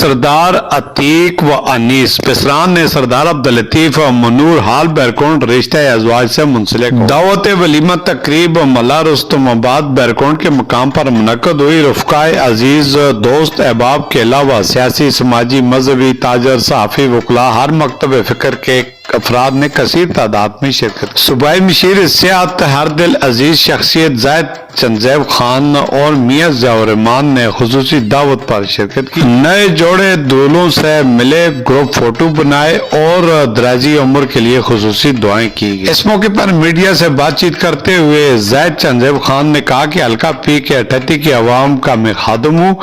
سردار عتیق و انیس پسران نے سردار عبداللطیف و منور حال بیرکونٹ رشتہ ازواج سے منسلک دعوت ولیمہ تقریب ملا رستم آباد بیرکونٹ کے مقام پر منعقد ہوئی۔ رفقائے عزیز، دوست احباب کے علاوہ سیاسی، سماجی، مذہبی، تاجر، صحافی، وکلاء، ہر مکتب فکر کے افراد نے کثیر تعداد میں شرکت کی۔ صوبائی مشیر سیاحت ہر دل عزیز شخصیت زاہد چنزیب خان اور میاں ضیاء الرحمان نے خصوصی دعوت پر شرکت کی۔ نئے جوڑے دولوں سے ملے، گروپ فوٹو بنائے اور درازی عمر کے لیے خصوصی دعائیں کی گئی۔ اس موقع پر میڈیا سے بات چیت کرتے ہوئے زاہد چنزیب خان نے کہا کہ حلقہ پی کے 38 کی عوام کا میں خادم ہوں،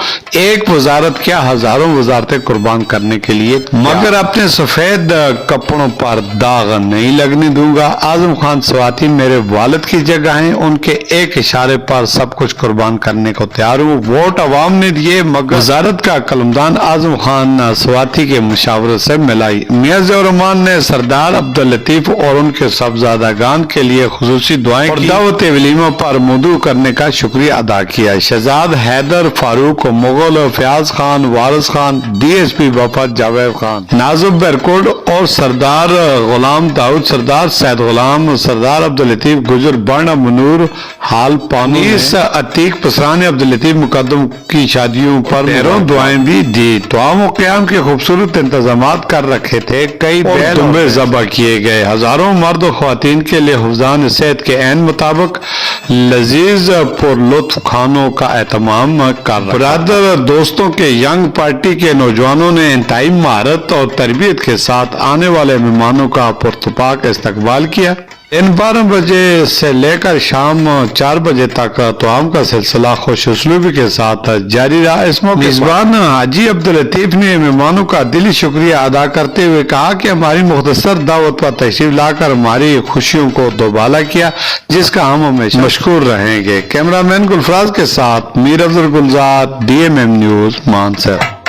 ایک وزارت کیا ہزاروں وزارتیں قربان کرنے کے لیے، مگر اپنے سفید کپڑوں پر داغ نہیں لگنے دوں گا۔ اعظم خان سواتی میرے والد کی جگہ ہیں، ان کے ایک اشارے پر سب کچھ قربان کرنے کو تیار ہوں۔ ووٹ عوام نے دیے، مگر وزارت کا قلمدان اعظم خان سواتی کے مشاورت سے ملائی۔ میاں ضیاء الرحمان نے سردار عبداللطیف اور ان کے صاحبزادگان کے لیے خصوصی دعائیں کی اور دعوت ولیمہ پر مدعو کرنے کا شکریہ ادا کیا۔ شہزاد حیدر فاروق Mughal, Fayyaz Khan, Waris Khan, D S P بفت جاوید خان، نازب بیرکوٹ اور سردار غلام داؤد، سردار سید غلام، سردار عبداللطیف گجر بانڈا، منور حال پانیس عتیق پسران عبداللطیف مقدم کی شادیوں پر ڈھیروں دعائیں بھی دی۔ توام و قیام کے خوبصورت انتظامات کر رکھے تھے، کئی بیل دمبے ذبح کیے گئے، ہزاروں مرد و خواتین کے لیے حفظان صحت کے عین مطابق لذیذ پر لطف کھانوں کا اہتمام کر رہا۔ برادر دوستوں کے ینگ پارٹی کے نوجوانوں نے انتہائی مہارت اور تربیت کے ساتھ آنے والے مہمانوں کا پرتپاک استقبال کیا۔ دن 12 بجے سے لے کر شام 4 بجے تک طعام کا سلسلہ خوش اسلوبی کے ساتھ جاری رہا۔ اس موقع میزبان حاجی عبداللطیف نے مہمانوں کا دلی شکریہ ادا کرتے ہوئے کہا کہ ہماری مختصر دعوت پر تشریف لا کر ہماری خوشیوں کو دوبالا کیا، جس کا ہم ہمیشہ مشکور رہیں گے۔ کیمرہ مین گلفراز کے ساتھ میر افضل گلزار، DMM نیوز، مانسر۔